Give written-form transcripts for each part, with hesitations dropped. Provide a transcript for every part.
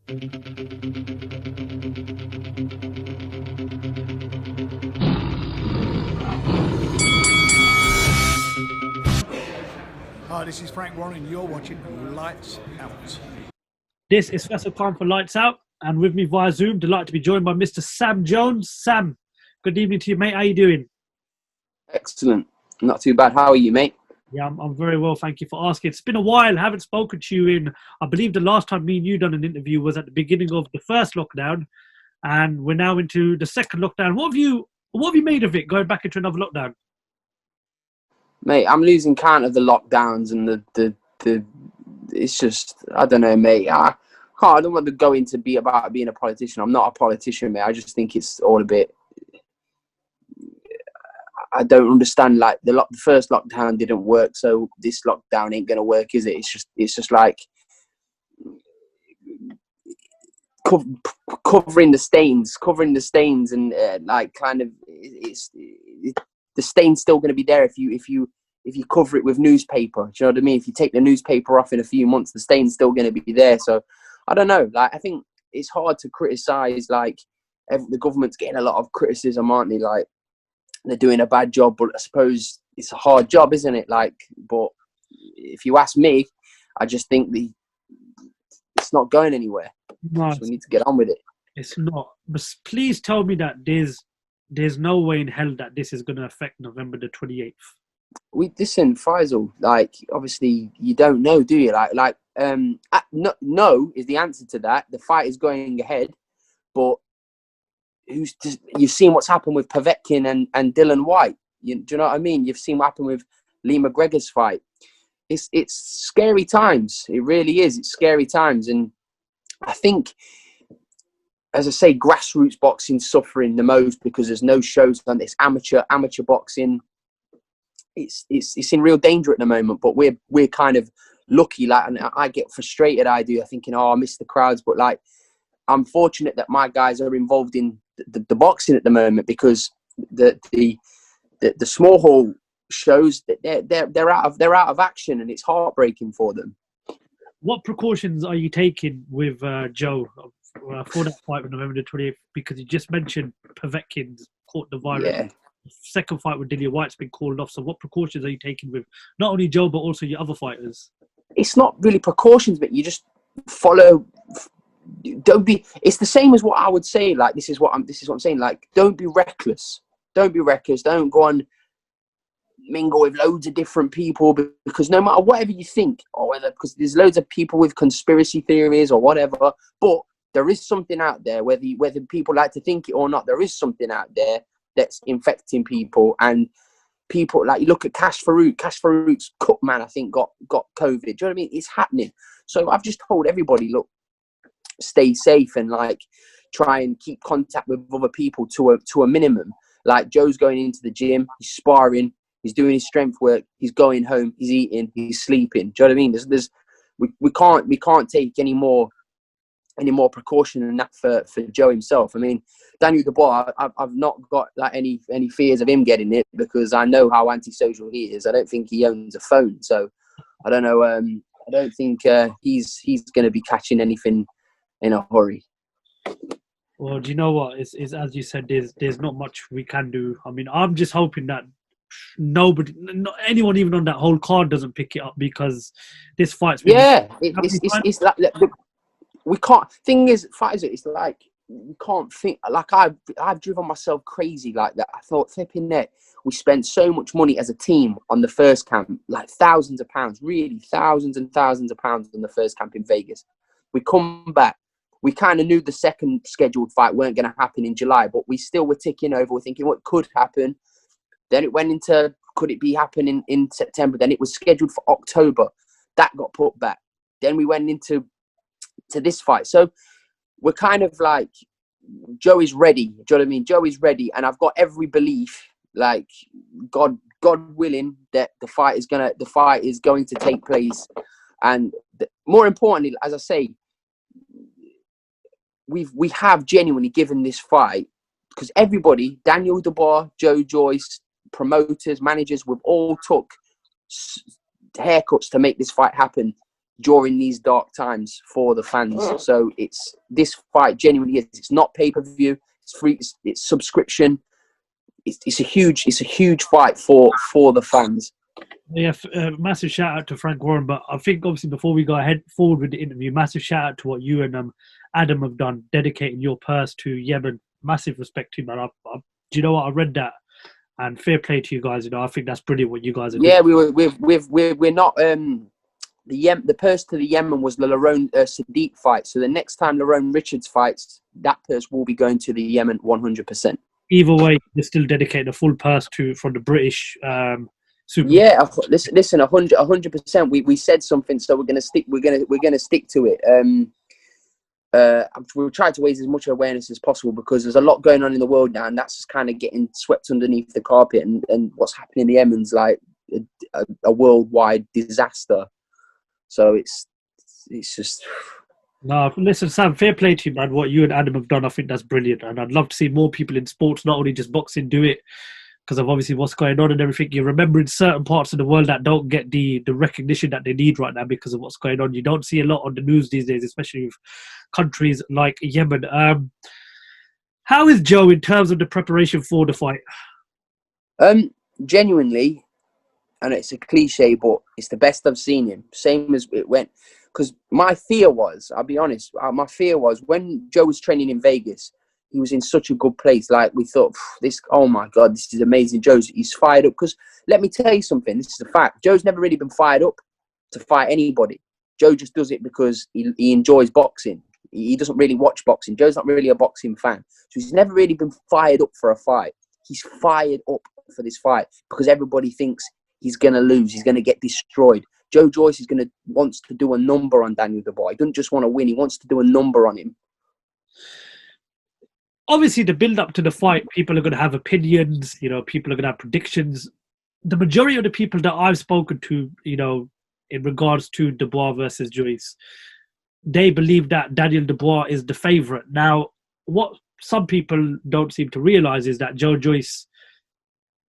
Hi, this is Frank Warren. You're watching Lights Out. This is FAISAL time for Lights Out, and with me via Zoom, delighted to be joined by Mr. Sam Jones. Sam, good evening to you, mate. How you doing? Excellent. Not too bad. How are you, mate? Yeah, I'm very well. Thank you for asking. It's been a while. I haven't spoken to you in, I believe the last time me and you done an interview was at the beginning of the first lockdown, and we're now into the second lockdown. What have you made of it, going back into another lockdown? Mate, I'm losing count of the lockdowns and the it's just, I don't know, mate. I don't want to go into be about being a politician. I'm not a politician, mate. I just think it's all a bit, I don't understand, like the first lockdown didn't work, so this lockdown ain't going to work, is it? It's just like covering the stains and like kind of the stain's still going to be there if you cover it with newspaper. Do you know what I mean? If you take the newspaper off in a few months, the stain's still going to be there. So I don't know. Like, I think it's hard to criticize. Like, the government's getting a lot of criticism, aren't they? Like, they're doing a bad job, but I suppose it's a hard job, isn't it? Like, but if you ask me, I just think it's not going anywhere. No, so we need to get on with it. It's not. But please tell me that there's no way in hell that this is going to affect November the 28th. Listen, Faisal, like, obviously you don't know, do you? No is the answer to that. The fight is going ahead, but you've seen what's happened with Povetkin and Dylan Whyte. Do you know what I mean? You've seen what happened with Lee McGregor's fight. It's scary times. It really is. It's scary times, and I think, as I say, grassroots boxing's suffering the most because there's no shows on this amateur boxing. It's in real danger at the moment, but we're kind of lucky. Like, and I get frustrated. I thinking, I miss the crowds, but like, I'm fortunate that my guys are involved in the boxing at the moment, because the small hall shows that they're out of action, and it's heartbreaking for them. What precautions are you taking with Joe for that fight with November the 28th? Because you just mentioned Povetkin's caught the virus. Yeah. The second fight with Dillian White's been called off. So what precautions are you taking with not only Joe but also your other fighters? It's not really precautions, but you just follow. Don't be. It's the same as what I would say. Like, this is what I'm saying. Like, don't be reckless. Don't be reckless. Don't go on mingle with loads of different people, because no matter whatever you think, or whether, because there's loads of people with conspiracy theories or whatever, but there is something out there, whether people like to think it or not. There is something out there that's infecting people, and people, like, you look at Cash Farouk's cut man, I think got COVID. Do you know what I mean? It's happening. So I've just told everybody, look, stay safe, and like, try and keep contact with other people to a minimum. Like, Joe's going into the gym, he's sparring, he's doing his strength work, he's going home, he's eating, he's sleeping. Do you know what I mean? We can't take any more precaution than that for Joe himself. I mean, Daniel Dubois, I've not got like any fears of him getting it, because I know how antisocial he is. I don't think he owns a phone, so I don't know. I don't think he's going to be catching anything in a hurry. Well, do you know what? It's as you said, there's not much we can do. I mean, I'm just hoping that anyone even on that whole card doesn't pick it up, because this fight's been... Yeah, it's like, we can't. Thing is, Pfizer, it's like, you can't think. Like, I've driven myself crazy like that. I thought, flipping net, we spent so much money as a team on the first camp, like thousands of pounds, really thousands and thousands of pounds on the first camp in Vegas. We come back. We kind of knew the second scheduled fight weren't going to happen in July, but we still were ticking over. We're thinking what could happen. Then it went into, could it be happening in September? Then it was scheduled for October. That got put back. Then we went into this fight. So we're kind of like, Joe is ready. Do you know what I mean? Joe is ready. And I've got every belief, like, God willing, that the fight is going to take place. And more importantly, as I say, we have genuinely given this fight, because everybody, Daniel Dubois, Joe Joyce, promoters, managers, we've all took haircuts to make this fight happen. during these dark times for the fans. So it's this fight genuinely is. It's not pay-per-view. It's free. It's subscription. It's a huge fight for the fans. Yeah, massive shout out to Frank Warren. But I think obviously before we go forward with the interview, massive shout out to what you and Adam have done, dedicating your purse to Yemen. Massive respect to you, man. Do you know what? I read that, and fair play to you guys. You know, I think that's brilliant what you guys are doing. Yeah, we're not. The purse to the Yemen was the Lerone Sadiq fight. So the next time Lerone Richards fights, that purse will be going to the Yemen 100%. Either way, you still dedicate a full purse from the British. Super. Yeah, listen, 100%. We said something, so we're gonna stick. We're gonna stick to it. We'll try to raise as much awareness as possible because there's a lot going on in the world now, and that's just kind of getting swept underneath the carpet. And what's happening in the Yemen's like a worldwide disaster. So it's just. No, listen, Sam, fair play to you, man. What you and Adam have done, I think that's brilliant. And I'd love to see more people in sports, not only just boxing, do it because of obviously what's going on and everything. You're remembering certain parts of the world that don't get the recognition that they need right now because of what's going on. You don't see a lot on the news these days, especially with countries like Yemen. How is Joe in terms of the preparation for the fight? Genuinely, and it's a cliche, but it's the best I've seen him. Same as it went. Because my fear was, I'll be honest, my fear was when Joe was training in Vegas, he was in such a good place. Like we thought, oh my God, this is amazing. He's fired up. Because let me tell you something, this is a fact. Joe's never really been fired up to fight anybody. Joe just does it because he enjoys boxing. He doesn't really watch boxing. Joe's not really a boxing fan. So he's never really been fired up for a fight. He's fired up for this fight because everybody thinks he's going to lose. He's going to get destroyed. Joe Joyce wants to do a number on Daniel Dubois. He doesn't just want to win. He wants to do a number on him. Obviously, the build-up to the fight, people are going to have opinions. You know, people are going to have predictions. The majority of the people that I've spoken to, you know, in regards to Dubois versus Joyce, they believe that Daniel Dubois is the favourite. Now, what some people don't seem to realise is that Joe Joyce,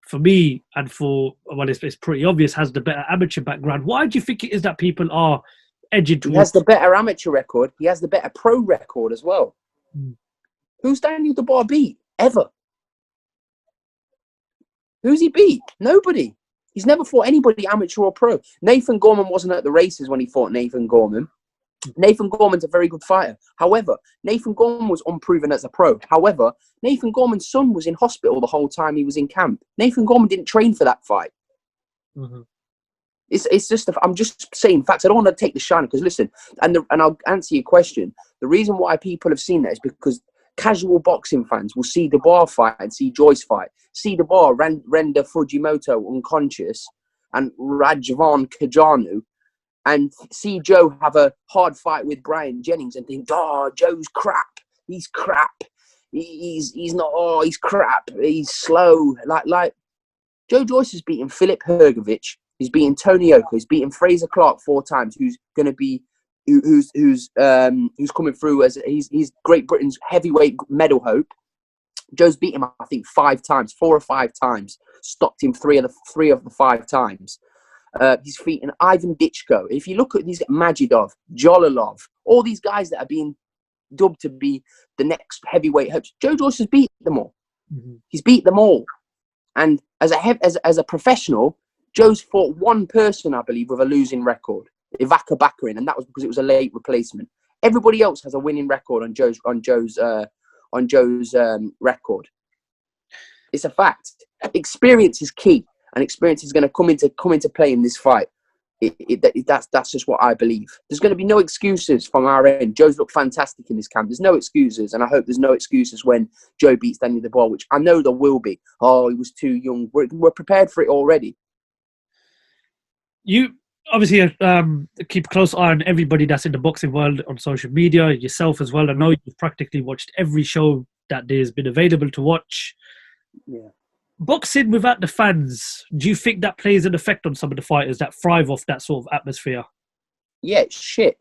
for me, and it's pretty obvious, has the better amateur background. Why do you think it is that people are edging towards? He has the better amateur record. He has the better pro record as well. Who's Daniel Dubois beat? Ever? Who's he beat? Nobody. He's never fought anybody amateur or pro. Nathan Gorman wasn't at the races when he fought Nathan Gorman. Nathan Gorman's a very good fighter. However, Nathan Gorman was unproven as a pro. However, Nathan Gorman's son was in hospital the whole time he was in camp. Nathan Gorman didn't train for that fight. Mm-hmm. It's just, I'm just saying facts. I don't want to take the shine because listen, and I'll answer your question. The reason why people have seen that is because casual boxing fans will see Dubois fight and see Joyce fight. See Dubois render Fujimoto unconscious and Rajvan Kajanu, and see Joe have a hard fight with Brian Jennings and think, oh, Joe's crap. He's crap. He's not, oh, he's crap. He's slow. Like Joe Joyce has beaten Filip Hrgovic. He's beaten Tony Oka. He's beaten Fraser Clark 4 times, who's going to be, who's coming through as he's Great Britain's heavyweight medal hope. Joe's beat him, I think, 5 times, 4 or 5 times. Stopped him 3 of the 5 times. He's beaten Ivan Ditchko. If you look at these Majidov, Jolalov, all these guys that are being dubbed to be the next heavyweight hopes, Joe Joyce has beat them all. Mm-hmm. He's beat them all. And as a professional, Joe's fought one person, I believe, with a losing record, Ivaka Bakarin, and that was because it was a late replacement. Everybody else has a winning record on Joe's record. It's a fact. Experience is key, and experience is going to come into play in this fight. That's just what I believe. There's going to be no excuses from our end. Joe's looked fantastic in this camp. There's no excuses, and I hope there's no excuses when Joe beats Daniel Dubois, which I know there will be. Oh, he was too young. We're prepared for it already. You obviously keep a close eye on everybody that's in the boxing world on social media, yourself as well. I know you've practically watched every show that there's been available to watch. Yeah. Boxing without the fans, do you think that plays an effect on some of the fighters that thrive off that sort of atmosphere? Yeah, it's shit.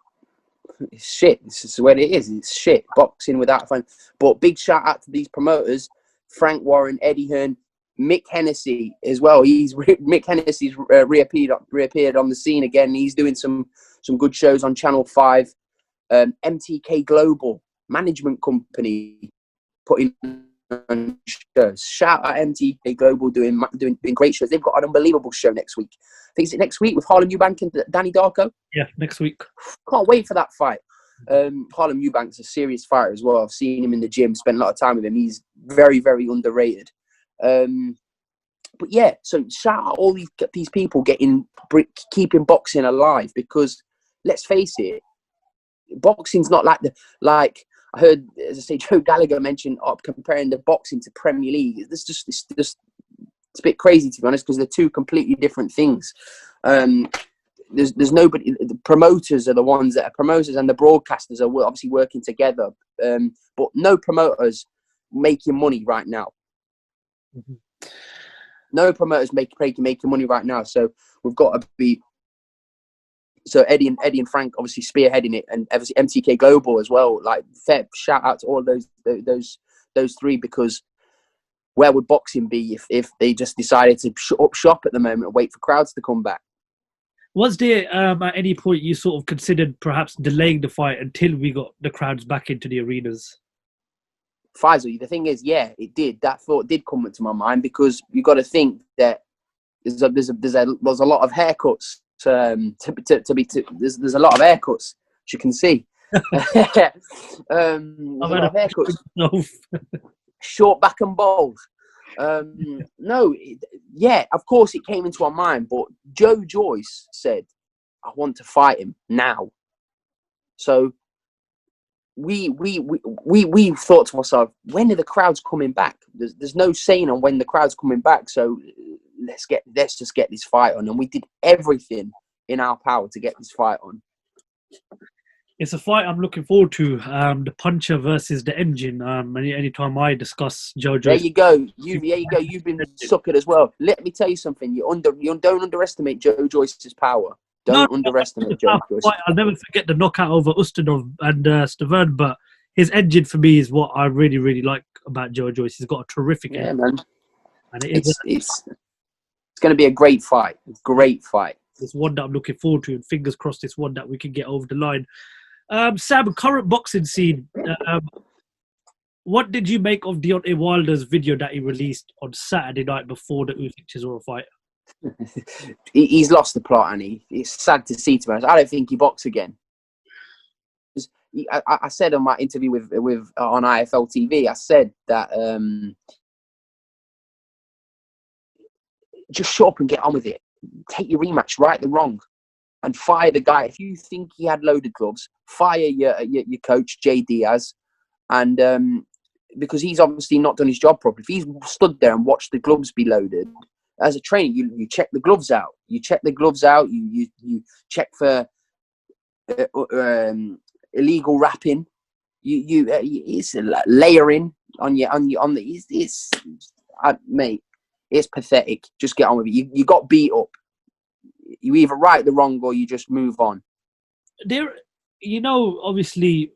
It's shit. This is what it is. It's shit. Boxing without fans. But big shout out to these promoters, Frank Warren, Eddie Hearn, Mick Hennessy as well. Mick Hennessy's reappeared on the scene again. He's doing some some good shows on Channel 5. MTK Global Management Company putting on shows. Shout out MTK Global doing great shows. They've got an unbelievable show next week. I think it's next week with Harlem Eubank and Danny Darko. Yeah, next week. Can't wait for that fight. Harlem Eubank's a serious fighter as well. I've seen him in the gym, spent a lot of time with him. He's very, very underrated. But yeah, so shout out all these people keeping boxing alive, because let's face it, boxing's not like I heard, as I say, Joe Gallagher mentioned comparing the boxing to Premier League. It's a bit crazy, to be honest, because they're two completely different things. There's nobody. The promoters are the ones that are promoters, and the broadcasters are obviously working together. But no promoters making money right now. Mm-hmm. No promoters making money right now. So we've got to be. So Eddie and Frank obviously spearheading it, and obviously MTK Global as well. Like, fair shout out to all those three, because where would boxing be if they just decided to shut up shop at the moment and wait for crowds to come back? Was there at any point you sort of considered perhaps delaying the fight until we got the crowds back into the arenas? FAISAL, the thing is, yeah, it did. That thought did come into my mind, because you got to think that there's a lot of haircuts. There's a lot of haircuts, as you can see. A lot of haircuts. Short, back and bold. Of course it came into our mind, but Joe Joyce said, I want to fight him now. So we thought to ourselves, when are the crowds coming back? There's no saying on when the crowd's coming back, so let's just get this fight on. And we did everything in our power to get this fight on. It's a fight I'm looking forward to. The puncher versus the engine. Anytime I discuss Joe Joyce. There you go. You've been suckered as well. Let me tell you something. You don't underestimate Joe Joyce's power. Don't underestimate Joe Joyce. I'll never forget the knockout over Ustinov and Stavern, but his engine for me is what I really, really like about Joe Joyce. He's got a terrific engine. Man. And it's going to be a great fight. Great fight. It's one that I'm looking forward to, and fingers crossed it's one that we can get over the line. Sam, current boxing scene. What did you make of Deontay Wilder's video that he released on Saturday night before the Usyk Chisora fight? He's lost the plot, and it's sad to see, to be honest. I don't think he boxes again. I said on my interview with on IFL TV, I said that just shut up and get on with it. Take your rematch, right the wrong, and fire the guy. If you think he had loaded gloves, fire your coach, Jay Diaz, and because he's obviously not done his job properly. If he's stood there and watched the gloves be loaded, as a trainer, you check the gloves out. You check the gloves out. You check for illegal wrapping. It's layering on the. Mate, it's pathetic. Just get on with it. You got beat up. You either right the wrong or you just move on. There, obviously,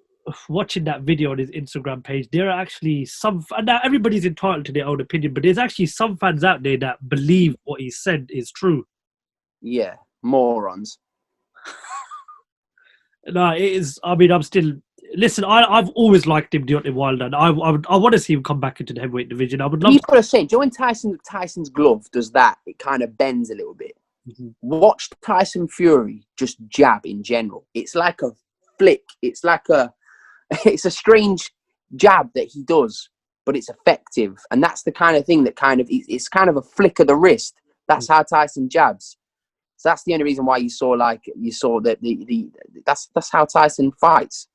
watching that video on his Instagram page, there are actually some. And now everybody's entitled to their own opinion, but there's actually some fans out there that believe what he said is true. Yeah, morons. No, it is. I mean, I'm still. Listen, I've always liked him, Deontay Wilder, and I want to see him come back into the heavyweight division. I would love. You've got to say, when Tyson's glove does that, it kind of bends a little bit. Mm-hmm. Watch Tyson Fury just jab in general. It's like a flick. It's a strange jab that he does, but it's effective, and that's the kind of thing that it's kind of a flick of the wrist. That's how Tyson jabs. So that's the only reason why you saw that that's how Tyson fights.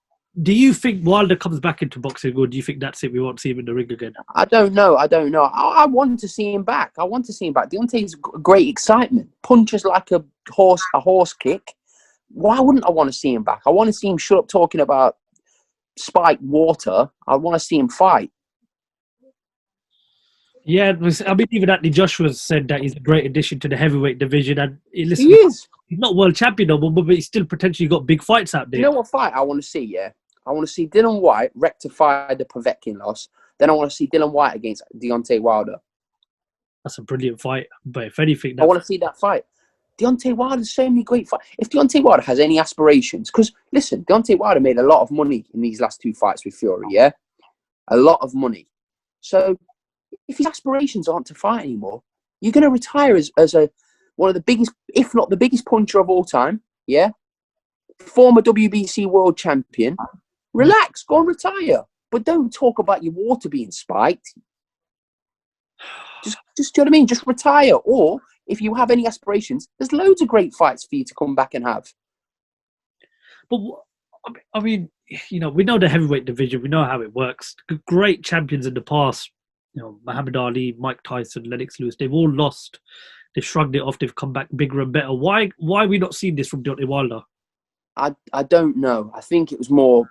Do you think Wilder comes back into boxing, or do you think that's it? We won't see him in the ring again. I don't know. I want to see him back. Deontay's great excitement. Punches like a horse kick. Why wouldn't I want to see him back? I want to see him shut up talking about spiked water. I want to see him fight. Yeah, I mean, even Anthony Joshua said that he's a great addition to the heavyweight division, and he is. He's not world champion no more, but he's still potentially got big fights out there. You know what fight I want to see? Yeah, I want to see Dylan Whyte rectify the Povetkin loss. Then I want to see Dylan Whyte against Deontay Wilder. That's a brilliant fight. But if anything, I want to see that fight. Deontay Wilder's so many great fights. If Deontay Wilder has any aspirations, because listen, Deontay Wilder made a lot of money in these last 2 fights with Fury, yeah? A lot of money. So if his aspirations aren't to fight anymore, you're going to retire as one of the biggest, if not the biggest puncher of all time, yeah? Former WBC world champion. Relax, go and retire. But don't talk about your water being spiked. Just do you know what I mean? Just retire. Or if you have any aspirations, there's loads of great fights for you to come back and have. But I mean, you know, we know the heavyweight division. We know how it works. Great champions in the past, you know, Muhammad Ali, Mike Tyson, Lennox Lewis. They've all lost. They've shrugged it off. They've come back bigger and better. Why are we not seeing this from Deontay Wilder? I don't know. I think it was more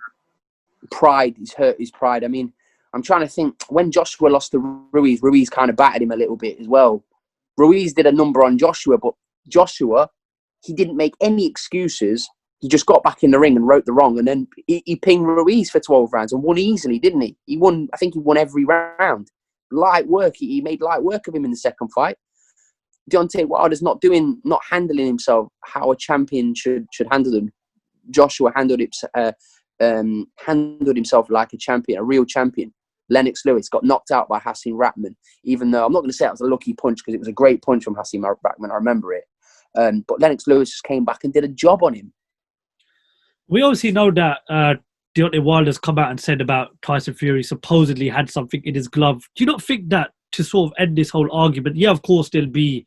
pride. He's hurt his pride. I mean, I'm trying to think. When Joshua lost to Ruiz, Ruiz kind of battered him a little bit as well. Ruiz did a number on Joshua, but Joshua, he didn't make any excuses. He just got back in the ring and wrote the wrong, and then he pinged Ruiz for 12 rounds and won easily, didn't he? He won. I think he won every round. Light work. He made light work of him in the second fight. Deontay Wilder's not handling himself how a champion should handle them. Joshua handled himself like a champion, a real champion. Lennox Lewis got knocked out by Hassan Rahman, even though I'm not going to say it was a lucky punch because it was a great punch from Hassan Rahman. I remember it. But Lennox Lewis just came back and did a job on him. We obviously know that Deontay Wilder's come out and said about Tyson Fury supposedly had something in his glove. Do you not think that to sort of end this whole argument, yeah, of course there'll be,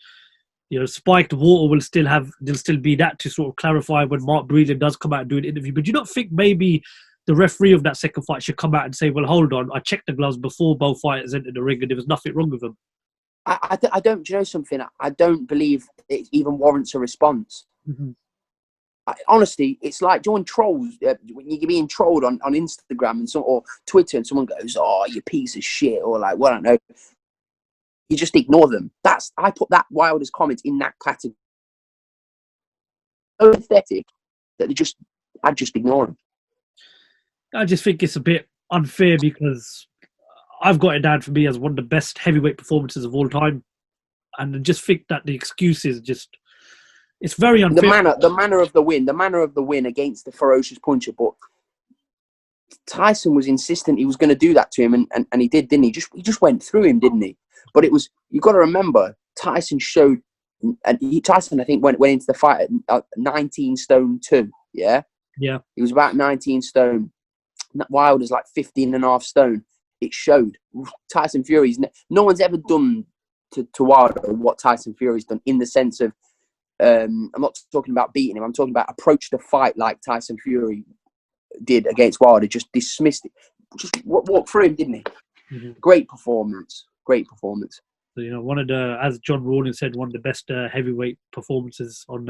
you know, spiked water there'll still be that to sort of clarify when Mark Breland does come out and do an interview. But do you not think maybe the referee of that second fight should come out and say, well, hold on, I checked the gloves before both fighters entered the ring and there was nothing wrong with them? I don't, do you know something? I don't believe it even warrants a response. Mm-hmm. Honestly, it's like join trolls when you're being trolled on Instagram and or Twitter, and someone goes, "Oh, you piece of shit," or like, "Well, I don't know." You just ignore them. I put that Wilder's comment in that category. So pathetic that I'd just ignore them. I just think it's a bit unfair because I've got it down for me as one of the best heavyweight performances of all time, and I just think that the excuses it's very unfair. The manner of the win against the ferocious puncher, but Tyson was insistent he was going to do that to him, and he did, didn't he? He just went through him, didn't he? But you've got to remember, Tyson showed, and Tyson, I think, went into the fight at 19 stone 2, yeah? Yeah. He was about 19 stone. Wilder's like 15 and a half stone. It showed. Tyson Fury's, no one's ever done to Wilder what Tyson Fury's done, in the sense of, I'm not talking about beating him, I'm talking about approach the fight like Tyson Fury did against Wilder, just dismissed it. Just walked through him, didn't he? Mm-hmm. Great performance. So, you know, one of the, as John Rawlings said, one of the best heavyweight performances on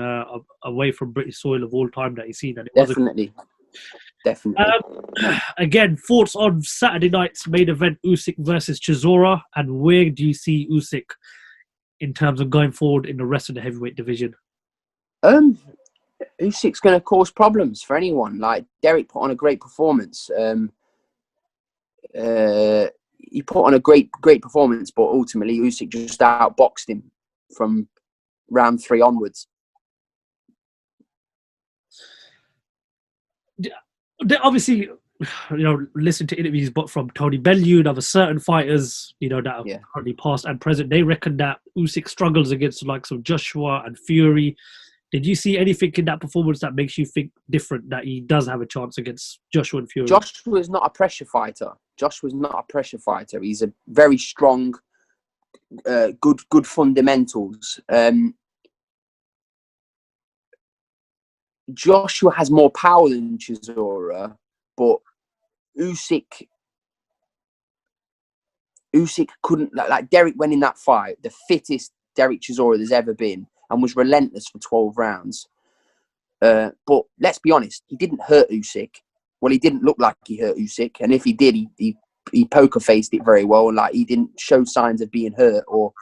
away from British soil of all time that he's seen. And it Definitely. Again, thoughts on Saturday night's main event, Usyk versus Chisora, and where do you see Usyk in terms of going forward in the rest of the heavyweight division? Usyk's going to cause problems for anyone. Like, Derek put on a great performance. He put on a great performance, but ultimately Usyk just outboxed him from round 3 onwards. Obviously, you know, listen to interviews, but from Tony Bellew and other certain fighters, you know, that are currently past and present, they reckon that Usyk struggles against the likes of Joshua and Fury. Did you see anything in that performance that makes you think different, that he does have a chance against Joshua and Fury? Joshua is not a pressure fighter. He's a very strong, good fundamentals. Joshua has more power than Chisora, but Usyk couldn't, like Derek went in that fight, the fittest Derek Chisora there's ever been, and was relentless for 12 rounds. But let's be honest, he didn't hurt Usyk. Well, he didn't look like he hurt Usyk, and if he did, he poker faced it very well. Like, he didn't show signs of being hurt, or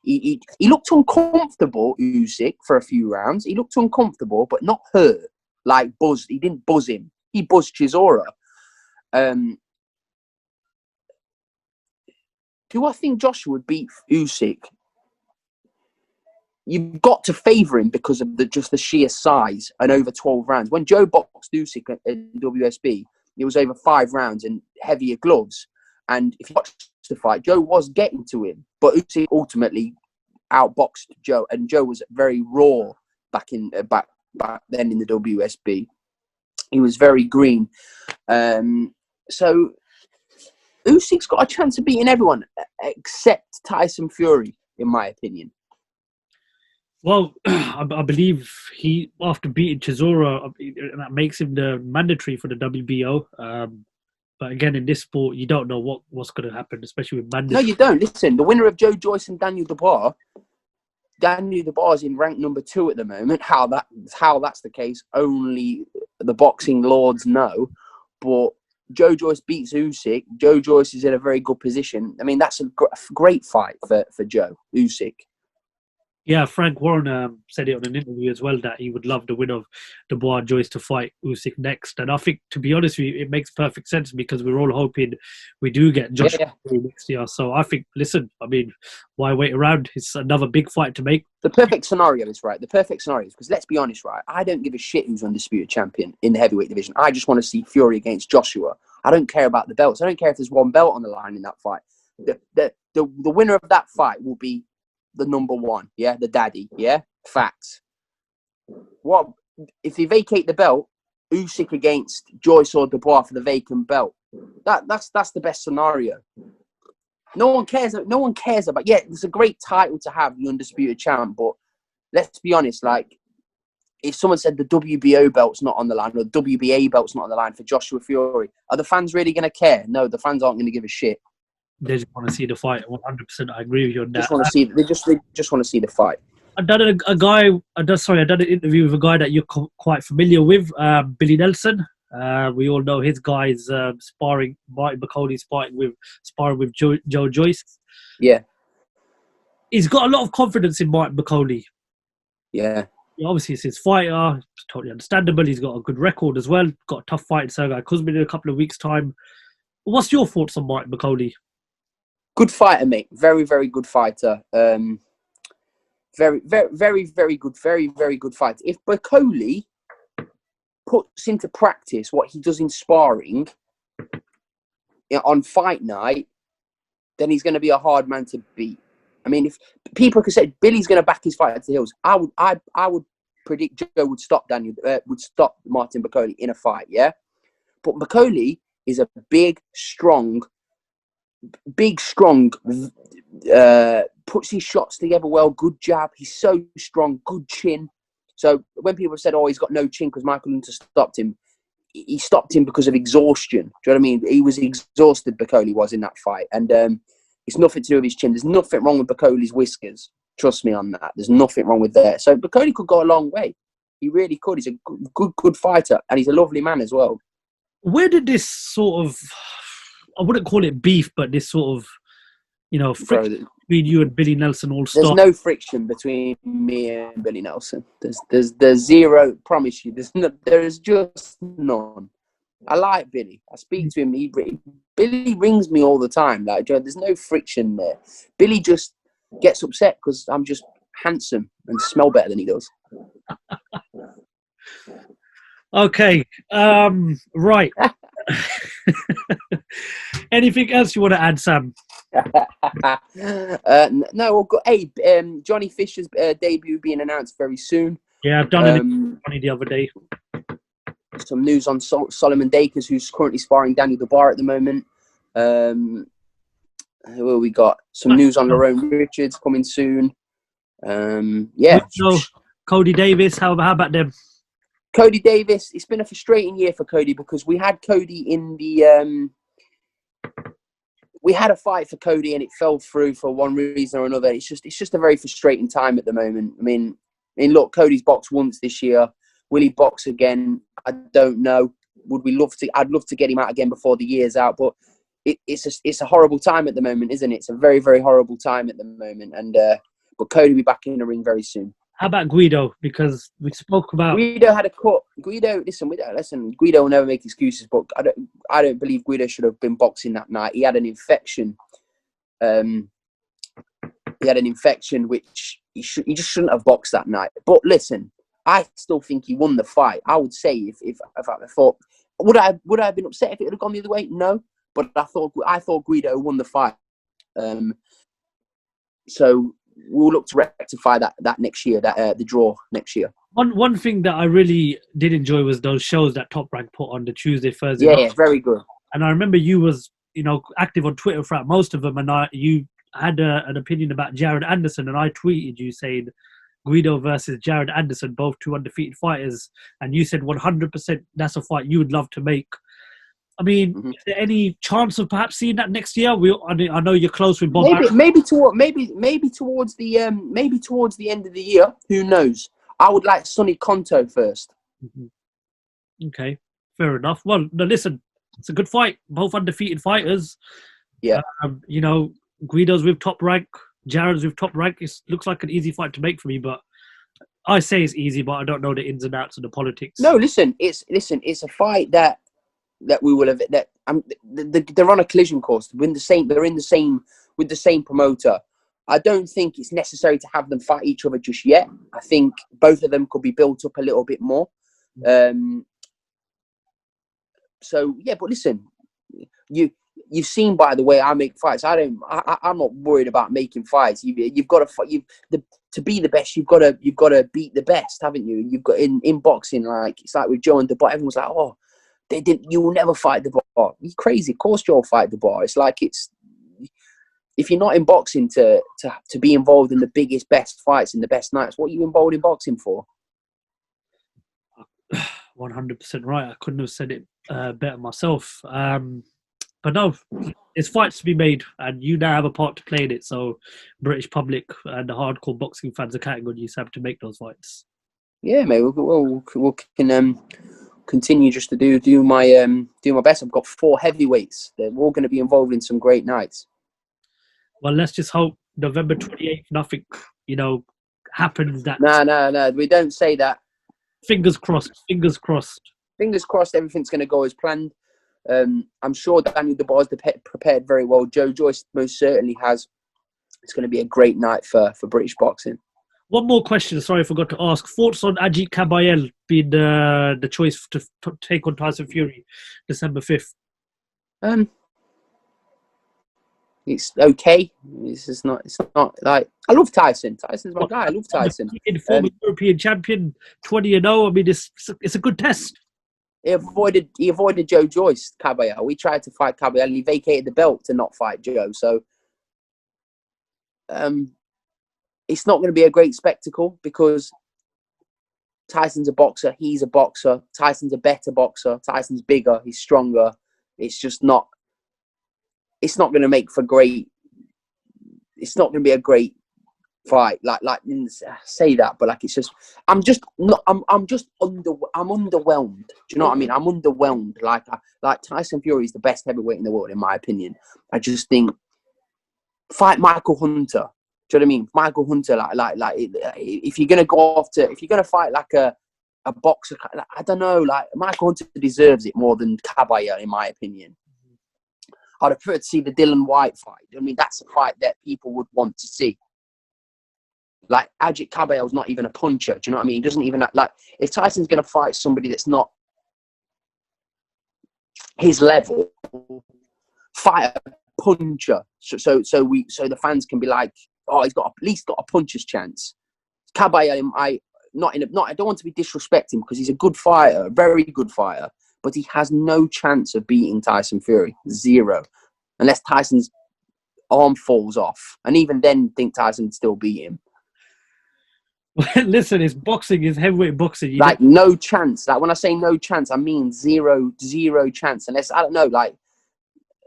he looked uncomfortable, Usyk, for a few rounds. He looked uncomfortable, but not hurt. Like, buzzed. He didn't buzz him. He buzzed Chisora. Do I think Joshua would beat Usyk? you've got to favour him because of just the sheer size and over 12 rounds. When Joe boxed Usyk at WSB, it was over 5 rounds and heavier gloves. And if you watch the fight, Joe was getting to him, but Usyk ultimately outboxed Joe, and Joe was very raw back then in the WSB. He was very green. So Usyk's got a chance of beating everyone except Tyson Fury, in my opinion. Well, I believe he, after beating Chisora, that makes him the mandatory for the WBO. But again, in this sport, you don't know what's going to happen, especially with mandatory. No, you don't. Listen, the winner of Joe Joyce and Daniel Dubois is in rank number 2 at the moment. How that's the case, only the boxing lords know. But Joe Joyce beats Usyk. Joe Joyce is in a very good position. I mean, that's a great fight for Joe Usyk. Yeah, Frank Warren said it on an interview as well that he would love the winner of Dubois Joyce to fight Usyk next. And I think, to be honest with you, it makes perfect sense because we're all hoping we do get Joshua next year. So I think, listen, I mean, why wait around? It's another big fight to make. The perfect scenario is, right? The perfect scenario is, because let's be honest, right? I don't give a shit who's undisputed champion in the heavyweight division. I just want to see Fury against Joshua. I don't care about the belts. I don't care if there's one belt on the line in that fight. The winner of that fight will be the number 1, the daddy, facts. What if they vacate the belt? Usyk against Joyce or Dubois for the vacant belt. That's the best scenario. No one cares about. Yeah, it's a great title to have, the undisputed champ. But let's be honest, like, if someone said the WBO belt's not on the line or the WBA belt's not on the line for Joshua Fury, are the fans really going to care? No, the fans aren't going to give a shit. They just want to see the fight. 100%, I agree with you on that. They just want to see the fight. I done an interview with a guy that you're quite familiar with, Billy Nelson. We all know his guys sparring. Martin McCauley sparring with Joe Joyce. Yeah, he's got a lot of confidence in Martin McCauley. Yeah. Obviously, it's his fighter. It's totally understandable. He's got a good record as well. Got a tough fight in Sergei Kuzmin in a couple of weeks' time. What's your thoughts on Martin McCauley? Good fighter, mate. Very, very good fighter. Very, very, very, very good. Very, very good fighter. If McCauley puts into practice what he does in sparring on fight night, then he's going to be a hard man to beat. I mean, if people could say Billy's going to back his fighter to the hills, I would predict Joe would stop Martin McCauley in a fight. Yeah, but McCauley is a big, strong. Puts his shots together well. Good jab. He's so strong. Good chin. So when people said, "Oh, he's got no chin because Michael Hunter stopped him," he stopped him because of exhaustion. Do you know what I mean? He was exhausted. McCauley was in that fight, and it's nothing to do with his chin. There's nothing wrong with McCauley's whiskers. Trust me on that. There's nothing wrong with that. So McCauley could go a long way. He really could. He's a good fighter, and he's a lovely man as well. Where did this sort of, I wouldn't call it beef, but this sort of, friction between you and Billy Nelson all start? There's no friction between me and Billy Nelson. There's zero. Promise you, there's just none. I like Billy. I speak to him. Billy rings me all the time. Like, there's no friction there. Billy just gets upset because I'm just handsome and smell better than he does. Okay. Right. Anything else you want to add, Sam? No. Hey, Johnny Fisher's debut being announced very soon. Yeah, I've done it the other day. Some news on Solomon Dakers, who's currently sparring Daniel Dubois at the moment. Who have we got? Some news on Lerone Richards coming soon. Yeah. So, Cody Davis, how about them? Cody Davis, it's been a frustrating year for Cody because we had Cody in the... we had a fight for Cody and it fell through for one reason or another. It's just a very frustrating time at the moment. I mean, look, Cody's boxed once this year. Will he box again? I don't know. Would we love to? I'd love to get him out again before the year's out. But it's a horrible time at the moment, isn't it? It's a very, very horrible time at the moment. And but Cody will be back in the ring very soon. How about Guido? Because we spoke about Guido had a cut. Guido, listen. Guido will never make excuses, but I don't believe Guido should have been boxing that night. He had an infection. Which he just shouldn't have boxed that night. But listen, I still think he won the fight. I would say if I thought, would I have been upset if it had gone the other way? No, but I thought Guido won the fight. So we'll look to rectify that next year, the draw next year. One thing that I really did enjoy was those shows that Top Rank put on the Tuesday, Thursday. Yeah, very good. And I remember you was, active on Twitter throughout most of them, and you had an opinion about Jared Anderson, and I tweeted you saying Guido versus Jared Anderson, both two undefeated fighters, and you said 100% that's a fight you would love to make. I mean, is there any chance of perhaps seeing that next year? I know you're close with Bob. Maybe towards the end of the year. Who knows? I would like Sonny Conto first. Mm-hmm. Okay, fair enough. Well, no, listen, it's a good fight. Both undefeated fighters. Yeah. Guido's with Top Rank, Jared's with Top Rank. It looks like an easy fight to make for me, but I say it's easy, but I don't know the ins and outs of the politics. No, listen, it's a fight that we will have. They're on a collision course. They're in the same with the same promoter. I don't think it's necessary to have them fight each other just yet. I think both of them could be built up a little bit more. So yeah, but listen, you've seen by the way I make fights. I'm not worried about making fights. You've got to to be the best. You've got to beat the best, haven't you? You've got in boxing, like it's like with Joe and Dubois. Everyone's like, oh, you will never fight Dubois. You're crazy. Of course, you'll fight Dubois. It's like if you're not in boxing to be involved in the biggest, best fights and the best nights, what are you involved in boxing for? 100% right. I couldn't have said it better myself. But no, there's fights to be made, and you now have a part to play in it. So, British public and the hardcore boxing fans are counting on you to have to make those fights. Yeah, mate. We can continue just to do my best. I've got 4 heavyweights. They're all going to be involved in some great nights. Well, let's just hope November 28th, nothing, happens. No. We don't say that. Fingers crossed. Fingers crossed. Fingers crossed. Everything's going to go as planned. I'm sure Daniel Dubois prepared very well. Joe Joyce most certainly has. It's going to be a great night for British boxing. One more question. Sorry, I forgot to ask. Thoughts on Ajit Kabayel being the choice to take on Tyson Fury December 5th? It's okay. It's not like I love Tyson. Tyson's my guy. I love Tyson. Former European champion, 20-0. I mean, it's a good test. He avoided Joe Joyce, Kabayel. We tried to fight Kabayel, and he vacated the belt to not fight Joe. So, it's not going to be a great spectacle because Tyson's a boxer. He's a boxer. Tyson's a better boxer. Tyson's bigger. He's stronger. It's just not. It's not going to make for great. It's not going to be a great fight. Like say that, but like it's just. I'm underwhelmed. Do you know what I mean? I'm underwhelmed. Like Tyson Fury is the best heavyweight in the world, in my opinion. I just think fight Michael Hunter. Do you know what I mean? Michael Hunter, like if you're gonna if you're gonna fight like a boxer, I don't know, like Michael Hunter deserves it more than Kabayel, in my opinion. I'd prefer to see the Dylan Whyte fight. I mean, that's a fight that people would want to see. Like Ajit Kabayel's not even a puncher. Do you know what I mean? He doesn't even like. If Tyson's gonna fight somebody that's not his level, fight a puncher. So the fans can be like, oh, he's got at least got a puncher's chance. Kabayel, I don't want to be disrespecting because he's a good fighter, a very good fighter, but he has no chance of beating Tyson Fury. 0. Unless Tyson's arm falls off. And even then, think Tyson would still beat him. Well, listen, it's boxing, it's heavyweight boxing. No chance. Like when I say no chance, I mean zero chance. Unless, I don't know, like,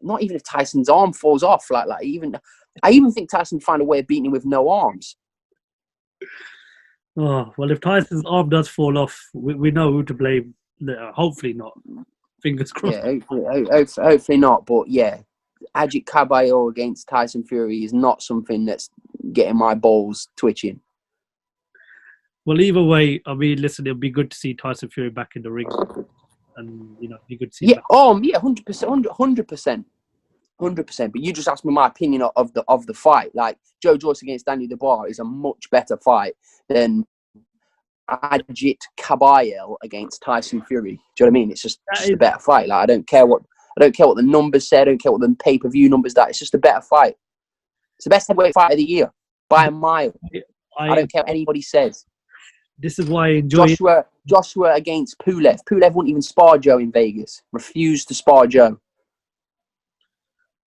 not even if Tyson's arm falls off. I even think Tyson would find a way of beating him with no arms. Oh, well, if Tyson's arm does fall off, we know who to blame. Hopefully not. Fingers crossed. Yeah, hopefully not. But yeah, Ajit Kabayel against Tyson Fury is not something that's getting my balls twitching. Well, either way, I mean, listen, it'll be good to see Tyson Fury back in the ring. And, it'd be good to see him back. 100%. 100%. But you just asked me my opinion of the fight. Like, Joe Joyce against Daniel Dubois is a much better fight than Ajit Kabayel against Tyson Fury. Do you know what I mean? It's just a better fight. Like, I don't care what the numbers say. I don't care what the pay-per-view numbers that. It's just a better fight. It's the best heavyweight fight of the year by a mile. I don't care what anybody says. This is why I enjoy Joshua against Pulev. Pulev wouldn't even spar Joe in Vegas. Refused to spar Joe.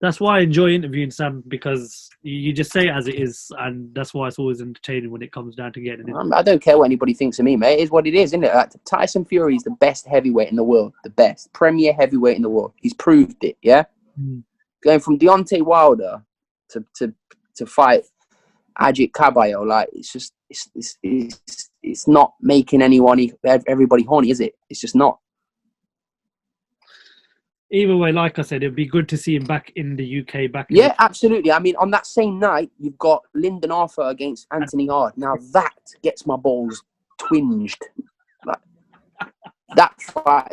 That's why I enjoy interviewing Sam, because you just say it as it is, and that's why it's always entertaining when it comes down to getting it. I don't care what anybody thinks of me, mate. It is what it is, isn't it? Like, Tyson Fury is the best heavyweight in the world. The best. Premier heavyweight in the world. He's proved it, yeah? Going from Deontay Wilder to fight Ajit Kabayel, like, it's just it's not making everybody horny, is it? It's just not. Either way, like I said, it'd be good to see him back in the UK. Absolutely. I mean, on that same night, you've got Lyndon Arthur against Anthony Hard. Now that gets my balls twinged. Like, that fight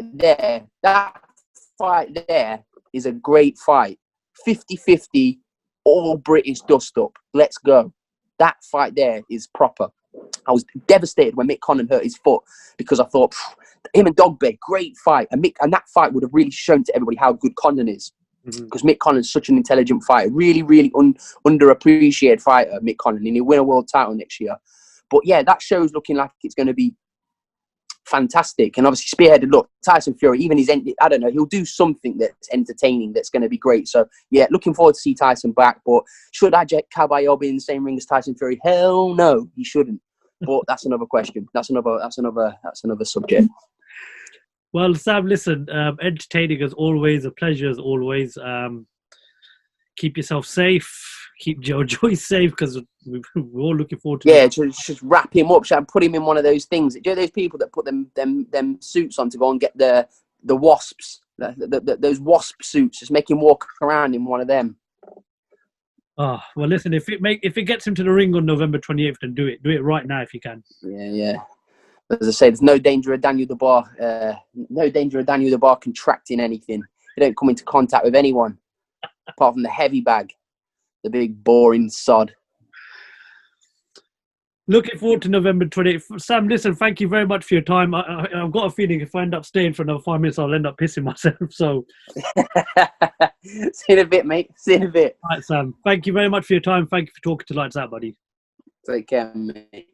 there is a great fight. 50-50, all British dust up. Let's go. That fight there is proper. I was devastated when Mick Conlan hurt his foot, because I thought, him and Dogbear, great fight. And that fight would have really shown to everybody how good Conlan is. Because Mick Conlan's such an intelligent fighter. Really, really underappreciated fighter, Mick Conlan. And he'll win a world title next year. But yeah, that show's looking like it's going to be fantastic. And obviously spearheaded, look, Tyson Fury, even I don't know, he'll do something that's entertaining, that's going to be great. So yeah, looking forward to see Tyson back. But should Ajit Kabayel be in the same ring as Tyson Fury? Hell no, he shouldn't. But that's another question. That's another subject. Well, Sam, listen, entertaining as always, a pleasure as always. Keep yourself safe. Keep Joe Joyce safe, because we're all looking forward to it. Just wrap him up and put him in one of those things. Do you know those people that put them suits on to go and get the wasps, those wasp suits? Just make him walk around in one of them. Oh, well, listen, if it gets him to the ring on November 28th, then do it. Do it right now if you can. Yeah. As I say, there's no danger of Daniel Dubois. Contracting anything. They don't come into contact with anyone apart from the heavy bag, the big boring sod. Looking forward to November 28th. Sam, listen, thank you very much for your time. I've got a feeling if I end up staying for another 5 minutes, I'll end up pissing myself. So, see you in a bit, mate. See you in a bit. All right, Sam. Thank you very much for your time. Thank you for talking to Lights Out, buddy. Take care, mate.